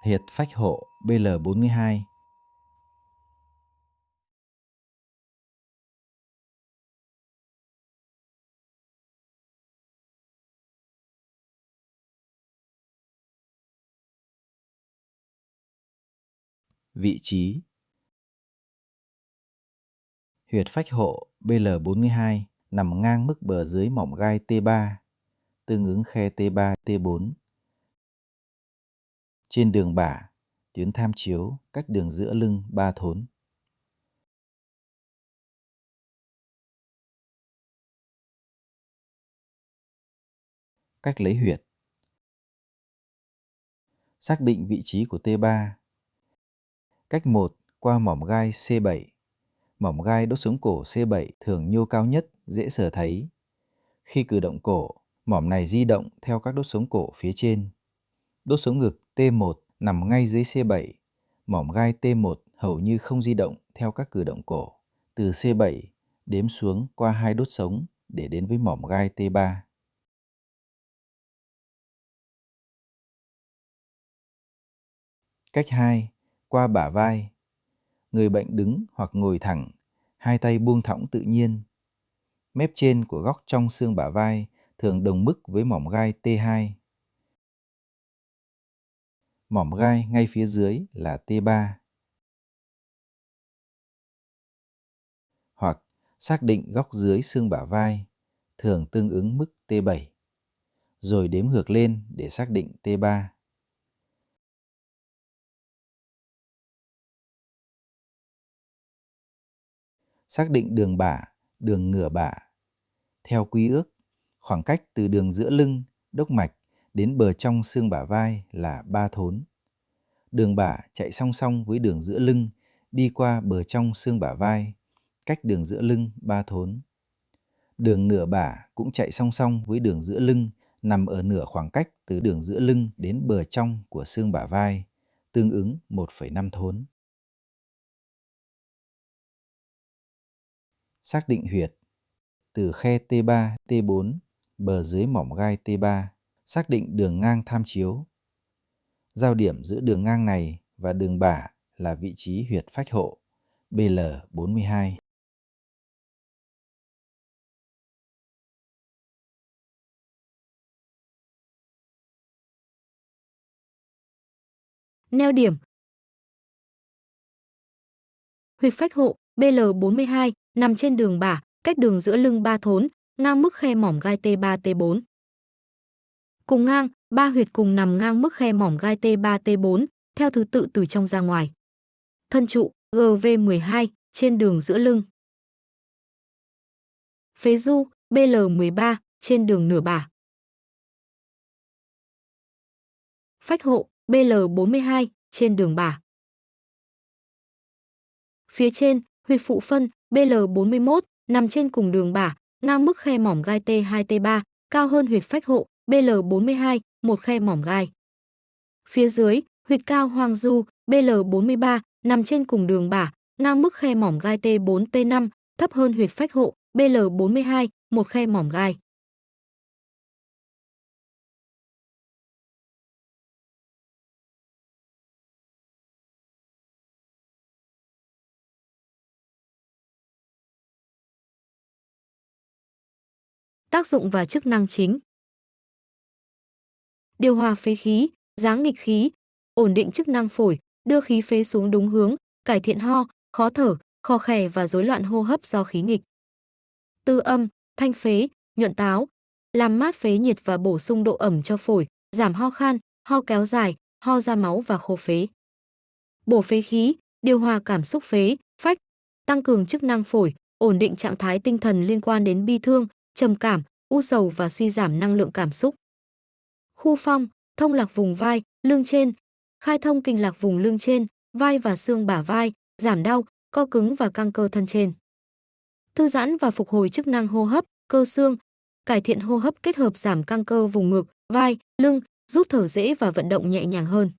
Huyệt phách hộ BL42. Vị trí. Huyệt phách hộ BL42 nằm ngang mức bờ dưới mỏm gai T3, tương ứng khe T3, T4. Trên đường bả, tuyến tham chiếu cách đường giữa lưng 3 thốn. Cách lấy huyệt. Xác định vị trí của T3. Cách 1 qua mỏm gai C7. Mỏm gai đốt sống cổ C7 thường nhô cao nhất, dễ sờ thấy. Khi cử động cổ, mỏm này di động theo các đốt sống cổ phía trên. Đốt sống ngực T1 nằm ngay dưới C7. Mỏm gai T1 hầu như không di động theo các cử động cổ. Từ C7 đếm xuống qua 2 đốt sống để đến với mỏm gai T3. Cách 2. Qua bả vai. Người bệnh đứng hoặc ngồi thẳng, hai tay buông thõng tự nhiên. Mép trên của góc trong xương bả vai thường đồng mức với mỏm gai T2. Mỏm gai ngay phía dưới là T3. Hoặc xác định góc dưới xương bả vai, thường tương ứng mức T7, rồi đếm ngược lên để xác định T3. Xác định đường bả, đường nửa bả. Theo quy ước, khoảng cách từ đường giữa lưng, đốc mạch đến bờ trong xương bả vai là 3 thốn. Đường bả chạy song song với đường giữa lưng, đi qua bờ trong xương bả vai, cách đường giữa lưng 3 thốn. Đường nửa bả cũng chạy song song với đường giữa lưng, nằm ở nửa khoảng cách từ đường giữa lưng đến bờ trong của xương bả vai, tương ứng 1,5 thốn. Xác định huyệt. Từ khe T3, T4, bờ dưới mỏm gai T3, xác định đường ngang tham chiếu. Giao điểm giữa đường ngang này và đường bả là vị trí huyệt phách hộ BL42. Neo điểm. Huyệt phách hộ BL42 nằm trên đường bả, cách đường giữa lưng 3 thốn, ngang mức khe mỏm gai T3, T4. Cùng ngang, 3 huyệt cùng nằm ngang mức khe mỏm gai T3, T4, theo thứ tự từ trong ra ngoài. Thân trụ GV12 trên đường giữa lưng. Phế du BL13 trên đường nửa bả. Phách hộ BL42 trên đường bả. Phía trên, huyệt phụ phân BL41 nằm trên cùng đường bả, ngang mức khe mỏm gai T2, T3, cao hơn huyệt phách hộ BL42, một khe mỏm gai. Phía dưới, huyệt cao hoang du BL43 nằm trên cùng đường bả, ngang mức khe mỏm gai T4, T5, thấp hơn huyệt phách hộ BL42, một khe mỏm gai. Tác dụng và chức năng chính. Điều hòa phế khí, giáng nghịch khí, ổn định chức năng phổi, đưa khí phế xuống đúng hướng, cải thiện ho, khó thở, khò khè và rối loạn hô hấp do khí nghịch. Tư âm, thanh phế, nhuận táo, làm mát phế nhiệt và bổ sung độ ẩm cho phổi, giảm ho khan, ho kéo dài, ho ra máu và khô phế. Bổ phế khí, điều hòa cảm xúc phế, phách, tăng cường chức năng phổi, ổn định trạng thái tinh thần liên quan đến bi thương, trầm cảm, u sầu và suy giảm năng lượng cảm xúc. Khu phong, thông lạc vùng vai, lưng trên, khai thông kinh lạc vùng lưng trên, vai và xương bả vai, giảm đau, co cứng và căng cơ thân trên. Thư giãn và phục hồi chức năng hô hấp, cơ xương, cải thiện hô hấp kết hợp giảm căng cơ vùng ngực, vai, lưng, giúp thở dễ và vận động nhẹ nhàng hơn.